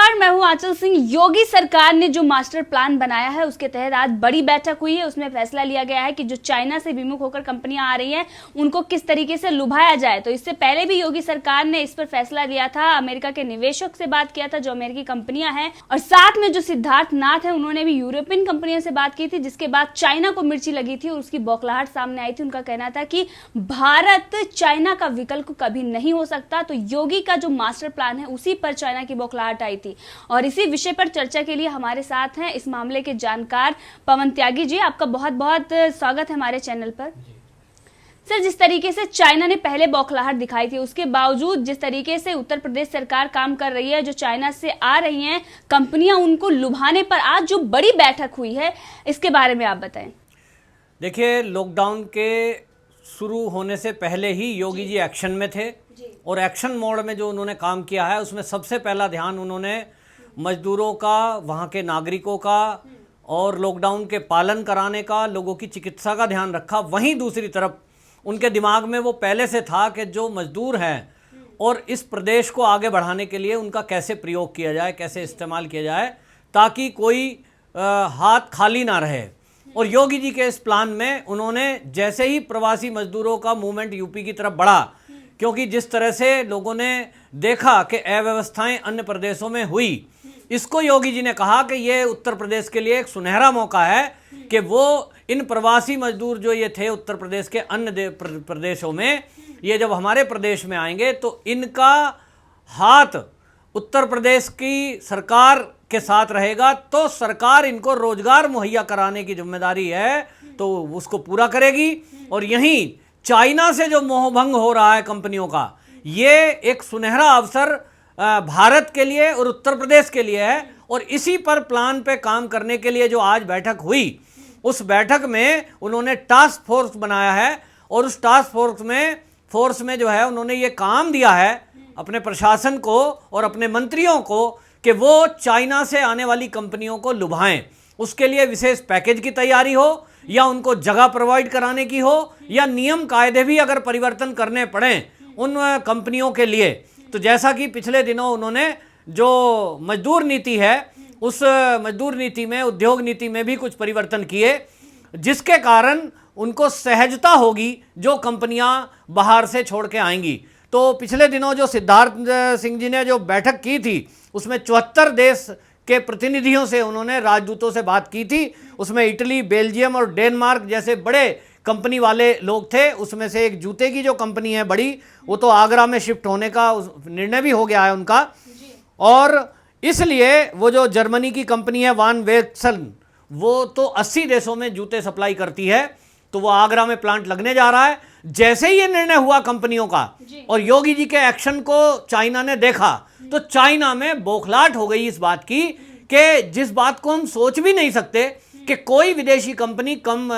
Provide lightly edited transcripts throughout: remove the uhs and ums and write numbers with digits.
नमस्कार, मैं हूं आंचल सिंह। योगी सरकार ने जो मास्टर प्लान बनाया है उसके तहत आज बड़ी बैठक हुई है। उसमें फैसला लिया गया है कि जो चाइना से विमुख होकर कंपनियां आ रही हैं उनको किस तरीके से लुभाया जाए। तो इससे पहले भी योगी सरकार ने इस पर फैसला लिया था। अमेरिका के निवेशक से बात किया था जो अमेरिकी कंपनियां हैं, और साथ में जो सिद्धार्थ नाथ है उन्होंने भी यूरोपियन कंपनियों से बात की थी, जिसके बाद चाइना को मिर्ची लगी थी और उसकी बौखलाहट सामने आई थी। उनका कहना था कि भारत चाइना का विकल्प कभी नहीं हो सकता। तो योगी का जो मास्टर प्लान है उसी पर चाइना की बौखलाहट आई थी, और इसी विषय पर चर्चा के लिए हमारे साथ हैं इस मामले के जानकार पवन त्यागी जी। आपका बहुत बहुत स्वागत है हमारे चैनल पर। सर, जिस तरीके से चाइना ने पहले बौखलाहट दिखाई थी, उसके बावजूद जिस तरीके से उत्तर प्रदेश सरकार काम कर रही है, जो चाइना से आ रही हैं कंपनियां उनको लुभाने पर आज जो बड़ी बैठक हुई है, इसके बारे में आप बताएं। देखिए, लॉकडाउन के शुरू होने से पहले ही योगी जी एक्शन में थे, और एक्शन मोड में जो उन्होंने काम किया है उसमें सबसे पहला ध्यान उन्होंने मजदूरों का, वहाँ के नागरिकों का और लॉकडाउन के पालन कराने का, लोगों की चिकित्सा का ध्यान रखा। वहीं दूसरी तरफ उनके दिमाग में वो पहले से था कि जो मजदूर हैं और इस प्रदेश को आगे बढ़ाने के लिए उनका कैसे प्रयोग किया जाए, कैसे इस्तेमाल किया जाए, ताकि कोई हाथ खाली ना रहे। और योगी जी के इस प्लान में उन्होंने जैसे ही प्रवासी मजदूरों का मूवमेंट यूपी की तरफ बढ़ा, क्योंकि जिस तरह से लोगों ने देखा कि अव्यवस्थाएं अन्य प्रदेशों में हुई, इसको योगी जी ने कहा कि ये उत्तर प्रदेश के लिए एक सुनहरा मौका है कि वो इन प्रवासी मजदूर जो ये थे उत्तर प्रदेश के अन्य प्रदेशों में, ये जब हमारे प्रदेश में आएंगे तो इनका हाथ उत्तर प्रदेश की सरकार के साथ रहेगा, तो सरकार इनको रोजगार मुहैया कराने की जिम्मेदारी है तो उसको पूरा करेगी। और यहीं चाइना से जो मोहभंग हो रहा है कंपनियों का, ये एक सुनहरा अवसर भारत के लिए और उत्तर प्रदेश के लिए है। और इसी पर प्लान पे काम करने के लिए जो आज बैठक हुई, उस बैठक में उन्होंने टास्क फोर्स बनाया है, और उस टास्क फोर्स में जो है उन्होंने ये काम दिया है अपने प्रशासन को और अपने मंत्रियों को कि वो चाइना से आने वाली कंपनियों को लुभाएं। उसके लिए विशेष पैकेज की तैयारी हो, या उनको जगह प्रोवाइड कराने की हो, या नियम कायदे भी अगर परिवर्तन करने पड़ें उन कंपनियों के लिए। तो जैसा कि पिछले दिनों उन्होंने जो मजदूर नीति है, उस मजदूर नीति में, उद्योग नीति में भी कुछ परिवर्तन किए, जिसके कारण उनको सहजता होगी जो कंपनियां बाहर से छोड़ के आएंगी। तो पिछले दिनों जो सिद्धार्थ सिंह जी ने जो बैठक की थी, उसमें 74 देश के प्रतिनिधियों से उन्होंने, राजदूतों से बात की थी। उसमें इटली, बेल्जियम और डेनमार्क जैसे बड़े कंपनी वाले लोग थे। उसमें से एक जूते की जो कंपनी है बड़ी, वो तो आगरा में शिफ्ट होने का निर्णय भी हो गया है उनका। और इसलिए वो जो जर्मनी की कंपनी है वान वेक्सल, वो तो 80 देशों में जूते सप्लाई करती है, तो वो आगरा में प्लांट लगने जा रहा है। जैसे ही ये निर्णय हुआ कंपनियों का और योगी जी के एक्शन को चाइना ने देखा, तो चाइना में बौखलाहट हो गई इस बात की कि जिस बात को हम सोच भी नहीं सकते कि कोई विदेशी कंपनी कम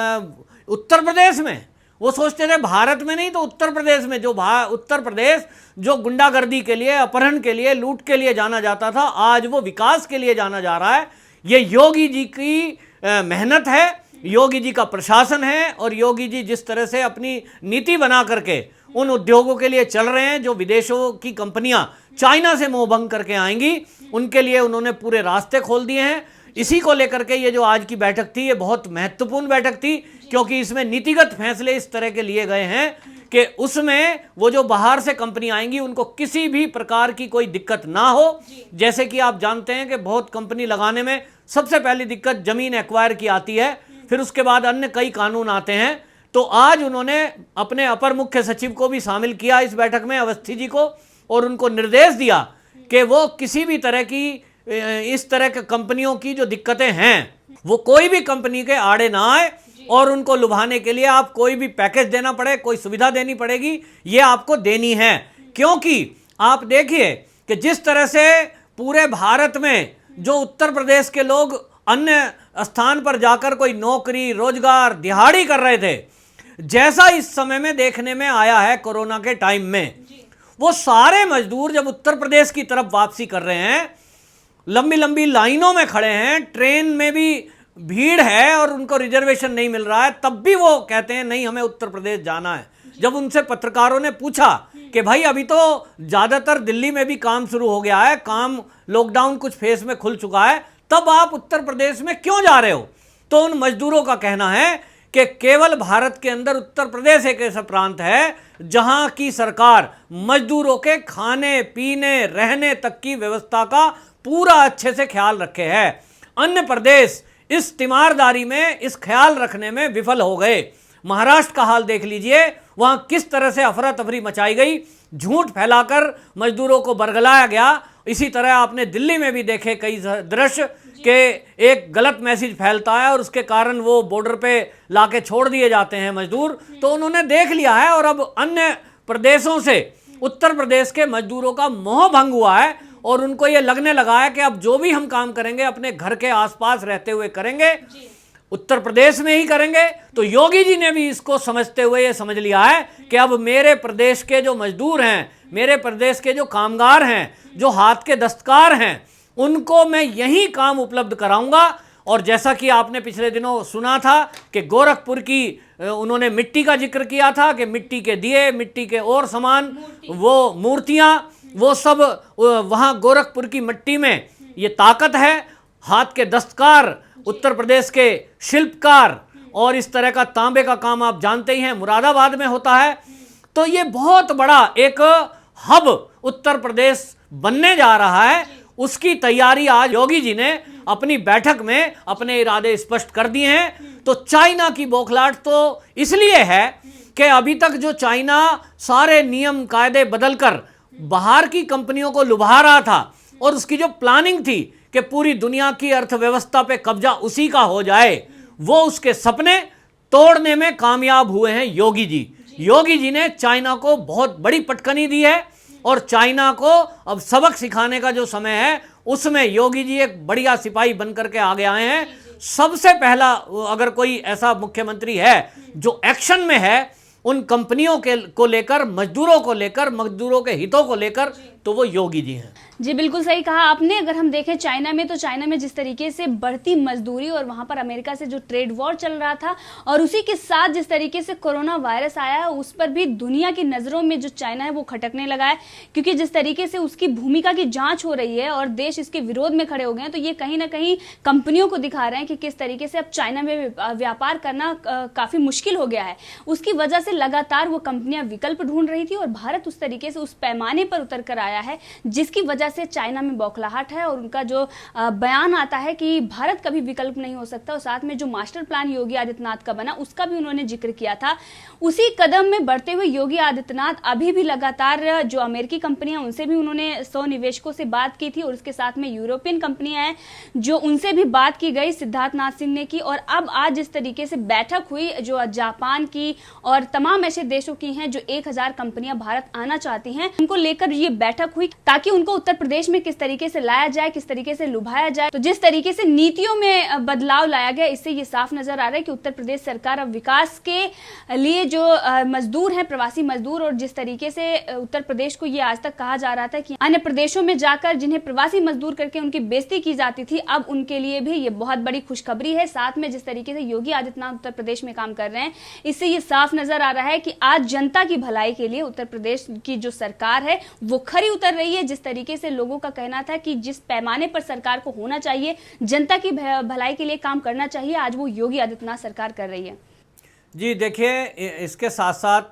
उत्तर प्रदेश में, वो सोचते थे भारत में नहीं तो उत्तर प्रदेश में, जो उत्तर प्रदेश जो गुंडागर्दी के लिए, अपहरण के लिए, लूट के लिए जाना जाता था, आज वो विकास के लिए जाना जा रहा है। ये योगी जी की मेहनत है, योगी जी का प्रशासन है, और योगी जी जिस तरह से अपनी नीति बना करके उन उद्योगों के लिए चल रहे हैं जो विदेशों की कंपनियां चाइना से मोहभंग करके आएंगी, उनके लिए उन्होंने पूरे रास्ते खोल दिए हैं। इसी को लेकर के ये जो आज की बैठक थी, ये बहुत महत्वपूर्ण बैठक थी, क्योंकि इसमें नीतिगत फैसले इस तरह के लिए गए हैं कि उसमें वो जो बाहर से कंपनी आएंगी उनको किसी भी प्रकार की कोई दिक्कत ना हो। जैसे कि आप जानते हैं कि बहुत कंपनी लगाने में सबसे पहली दिक्कत जमीन एक्वायर की आती है, फिर उसके बाद अन्य कई कानून आते हैं। तो आज उन्होंने अपने अपर मुख्य सचिव को भी शामिल किया इस बैठक में, अवस्थी जी को, और उनको निर्देश दिया कि वो किसी भी तरह की इस तरह के कंपनियों की जो दिक्कतें हैं, वो कोई भी कंपनी के आड़े ना आए, और उनको लुभाने के लिए आप कोई भी पैकेज देना पड़े, कोई सुविधा देनी पड़ेगी, ये आपको देनी है। क्योंकि आप देखिए कि जिस तरह से पूरे भारत में जो उत्तर प्रदेश के लोग अन्य स्थान पर जाकर कोई नौकरी, रोजगार, दिहाड़ी कर रहे थे, जैसा इस समय में देखने में आया है कोरोना के टाइम में, वो सारे मजदूर जब उत्तर प्रदेश की तरफ वापसी कर रहे हैं, लंबी लंबी लाइनों में खड़े हैं, ट्रेन में भी भीड़ है और उनको रिजर्वेशन नहीं मिल रहा है, तब भी वो कहते हैं नहीं, हमें उत्तर प्रदेश जाना है। जब उनसे पत्रकारों ने पूछा कि भाई अभी तो ज़्यादातर दिल्ली में भी काम शुरू हो गया है, काम लॉकडाउन कुछ फेस में खुल चुका है, तब आप उत्तर प्रदेश में क्यों जा रहे हो? तो उन मजदूरों का कहना है कि केवल भारत के अंदर उत्तर प्रदेश एक ऐसा प्रांत है जहां की सरकार मजदूरों के खाने पीने रहने तक की व्यवस्था का पूरा अच्छे से ख्याल रखे है। अन्य प्रदेश इस तीमारदारी में, इस ख्याल रखने में विफल हो गए। महाराष्ट्र का हाल देख लीजिए, वहां किस तरह से अफरा तफरी मचाई गई, झूठ फैलाकर मजदूरों को बरगलाया गया। इसी तरह आपने दिल्ली में भी देखे कई दृश्य कि एक गलत मैसेज फैलता है और उसके कारण वो बॉर्डर पे लाके छोड़ दिए जाते हैं मजदूर। तो उन्होंने देख लिया है और अब अन्य प्रदेशों से उत्तर प्रदेश के मजदूरों का मोह भंग हुआ है और उनको ये लगने लगा है कि अब जो भी हम काम करेंगे अपने घर के आसपास रहते हुए करेंगे, उत्तर प्रदेश में ही करेंगे। तो योगी जी ने भी इसको समझते हुए ये समझ लिया है कि अब मेरे प्रदेश के जो मजदूर हैं, मेरे प्रदेश के जो कामगार हैं, जो हाथ के दस्तकार हैं, उनको मैं यही काम उपलब्ध कराऊंगा। और जैसा कि आपने पिछले दिनों सुना था कि गोरखपुर की उन्होंने मिट्टी का जिक्र किया था कि मिट्टी के दिए, मिट्टी के और सामान, वो मूर्तियां, वो सब वहाँ गोरखपुर की मिट्टी में ये ताकत है। हाथ के दस्तकार, उत्तर प्रदेश के शिल्पकार, और इस तरह का तांबे का काम आप जानते ही हैं मुरादाबाद में होता है। तो ये बहुत बड़ा एक हब उत्तर प्रदेश बनने जा रहा है। उसकी तैयारी आज योगी जी ने अपनी बैठक में अपने इरादे स्पष्ट कर दिए हैं। तो चाइना की बौखलाहट तो इसलिए है कि अभी तक जो चाइना सारे नियम कायदे बदलकर बाहर की कंपनियों को लुभा रहा था और उसकी जो प्लानिंग थी कि पूरी दुनिया की अर्थव्यवस्था पे कब्जा उसी का हो जाए, वो उसके सपने तोड़ने में कामयाब हुए हैं योगी जी। योगी जी ने चाइना को बहुत बड़ी पटकनी दी है और चाइना को अब सबक सिखाने का जो समय है उसमें योगी जी एक बढ़िया सिपाही बनकर के आगे आए हैं। सबसे पहला अगर कोई ऐसा मुख्यमंत्री है जो एक्शन में है उन कंपनियों के को लेकर, मजदूरों को लेकर, मजदूरों के हितों को लेकर, तो वो योगी जी हैं। जी बिल्कुल सही कहा आपने। अगर हम देखें चाइना में, तो चाइना में जिस तरीके से बढ़ती मजदूरी और वहां पर अमेरिका से जो ट्रेड वॉर चल रहा था और उसी के साथ जिस तरीके से कोरोना वायरस आया है, उस पर भी दुनिया की नजरों में जो चाइना है वो खटकने लगा है। क्योंकि जिस तरीके से उसकी भूमिका की जांच हो रही है और देश इसके विरोध में खड़े हो गए हैं, तो ये कहीं ना कहीं कंपनियों को दिखा रहे हैं कि किस तरीके से अब चाइना में व्यापार करना काफी मुश्किल हो गया है। उसकी वजह से लगातार वो कंपनियां विकल्प ढूंढ रही थी और भारत उस तरीके से उस पैमाने पर उतर कर आया है जिसकी वजह से चाइना में बौखलाहट है। और उनका जो बयान आता है कि भारत कभी विकल्प नहीं हो सकता, और साथ में जो मास्टर प्लान योगी आदित्यनाथ का बना उसका भी उन्होंने जिक्र किया था। उसी कदम में बढ़ते हुए योगी आदित्यनाथ अभी भी लगातार जो अमेरिकी कंपनियां उनसे भी उन्होंने 100 निवेशकों से बात की थी और उसके साथ में यूरोपियन कंपनियां हैं जो उनसे भी बात की गई, सिद्धार्थनाथ सिंह ने की। और अब आज जिस तरीके से बैठक हुई जो जापान की और तमाम ऐसे देशों की हैं जो 1000 कंपनियां भारत आना चाहती हैं, उनको लेकर ये बैठक हुई ताकि उनको उत्तर प्रदेश में किस तरीके से लाया जाए, किस तरीके से लुभाया जाए। तो जिस तरीके से नीतियों में बदलाव लाया गया, इससे ये साफ नजर आ रहा है कि उत्तर प्रदेश सरकार अब विकास के लिए जो मजदूर हैं, प्रवासी मजदूर, और जिस तरीके से उत्तर प्रदेश को ये आज तक कहा जा रहा था कि अन्य प्रदेशों में जाकर जिन्हें प्रवासी मजदूर करके उनकी बेइज्जती की जाती थी, अब उनके लिए भी ये बहुत बड़ी खुशखबरी है। साथ में जिस तरीके से योगी आदित्यनाथ उत्तर प्रदेश में काम कर रहे हैं, इससे ये साफ नजर आ रहा है कि आज जनता की भलाई के लिए उत्तर प्रदेश की जो सरकार है वो खरी उतर रही है। जिस तरीके से लोगों का कहना था कि जिस पैमाने पर सरकार को होना चाहिए, जनता की भलाई के लिए काम करना चाहिए, आज वो योगी आदित्यनाथ सरकार कर रही है। जी देखिए, इसके साथ साथ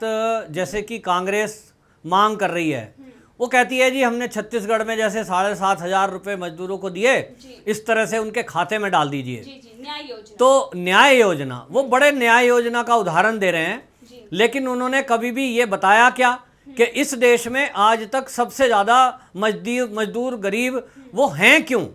जैसे कि कांग्रेस मांग कर रही है, वो कहती है जी हमने छत्तीसगढ़ में जैसे 7,500 रुपये मजदूरों को दिए, इस तरह से उनके खाते में डाल दीजिए। तो न्याय योजना, वो बड़े न्याय योजना का उदाहरण दे रहे हैं, लेकिन उन्होंने कभी भी ये बताया क्या कि इस देश में आज तक सबसे ज़्यादा मजदूर गरीब वो हैं क्यों?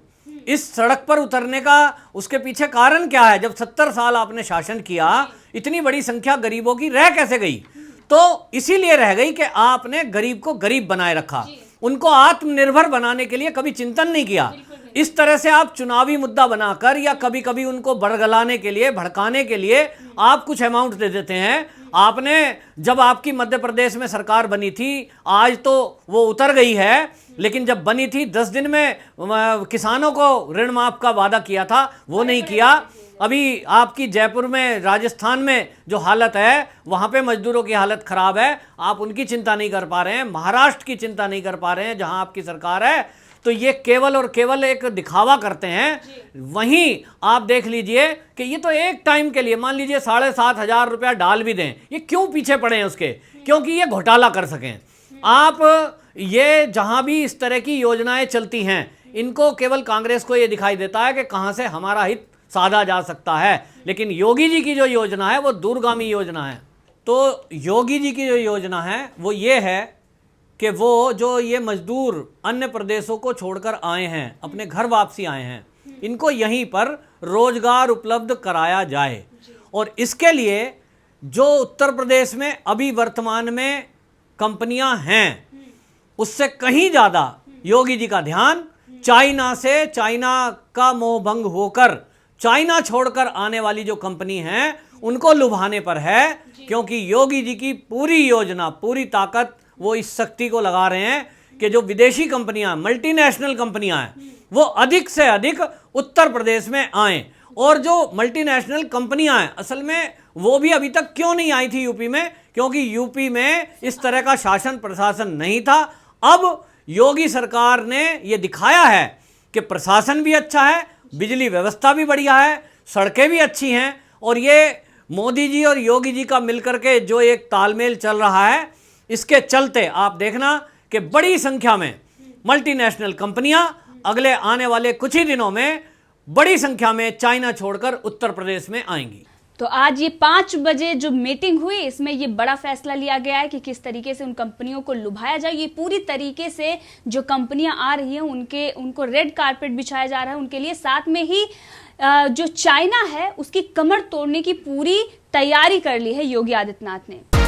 इस सड़क पर उतरने का उसके पीछे कारण क्या है? जब 70 साल आपने शासन किया, इतनी बड़ी संख्या गरीबों की रह कैसे गई? तो इसीलिए रह गई कि आपने गरीब को गरीब बनाए रखा, उनको आत्मनिर्भर बनाने के लिए कभी चिंतन नहीं किया। इस तरह से आप चुनावी मुद्दा बनाकर या कभी कभी उनको बरगलाने के लिए, भड़काने के लिए आप कुछ अमाउंट दे देते हैं। आपने जब आपकी मध्य प्रदेश में सरकार बनी थी, आज तो वो उतर गई है, लेकिन जब बनी थी 10 दिन में किसानों को ऋण माफ का वादा किया था, वो नहीं किया। अभी आपकी जयपुर में, राजस्थान में जो हालत है, वहां पे मजदूरों की हालत खराब है, आप उनकी चिंता नहीं कर पा रहे हैं। महाराष्ट्र की चिंता नहीं कर पा रहे हैं जहां आपकी सरकार है। तो ये केवल और केवल एक दिखावा करते हैं। वहीं आप देख लीजिए कि ये तो एक टाइम के लिए, मान लीजिए 7,500 रुपया डाल भी दें, ये क्यों पीछे पड़े हैं उसके? क्योंकि ये घोटाला कर सकें। आप ये जहां भी इस तरह की योजनाएं चलती हैं, इनको केवल कांग्रेस को ये दिखाई देता है कि कहां से हमारा हित साधा जा सकता है। लेकिन योगी जी की जो योजना है वो दूरगामी योजना है। तो योगी जी की जो योजना है वो ये है कि वो जो ये मजदूर अन्य प्रदेशों को छोड़कर आए हैं, अपने घर वापसी आए हैं, इनको यहीं पर रोजगार उपलब्ध कराया जाए। और इसके लिए जो उत्तर प्रदेश में अभी वर्तमान में कंपनियां हैं, उससे कहीं ज़्यादा योगी जी का ध्यान चाइना से, चाइना का मोह भंग होकर चाइना छोड़कर आने वाली जो कंपनी हैं उनको लुभाने पर है। क्योंकि योगी जी की पूरी योजना, पूरी ताकत वो इस शक्ति को लगा रहे हैं कि जो विदेशी कंपनियां, मल्टीनेशनल कंपनियां हैं, वो अधिक से अधिक उत्तर प्रदेश में आएं। और जो मल्टीनेशनल कंपनियां हैं, असल में वो भी अभी तक क्यों नहीं आई थी यूपी में? क्योंकि यूपी में इस तरह का शासन प्रशासन नहीं था। अब योगी सरकार ने ये दिखाया है कि प्रशासन भी अच्छा है, बिजली व्यवस्था भी बढ़िया है, सड़कें भी अच्छी हैं। और ये मोदी जी और योगी जी का मिलकर के जो एक तालमेल चल रहा है, इसके चलते आप देखना कि बड़ी संख्या में मल्टीनेशनल कंपनियां अगले आने वाले कुछ ही दिनों में बड़ी संख्या में चाइना छोड़कर उत्तर प्रदेश में आएंगी। तो आज ये 5 बजे जो मीटिंग हुई, इसमें ये बड़ा फैसला लिया गया है कि किस तरीके से उन कंपनियों को लुभाया जाए। ये पूरी तरीके से जो कंपनियां आ रही हैं उनको रेड कारपेट बिछाया जा रहा है उनके लिए। साथ में ही जो चाइना है उसकी कमर तोड़ने की पूरी तैयारी कर ली है योगी आदित्यनाथ ने।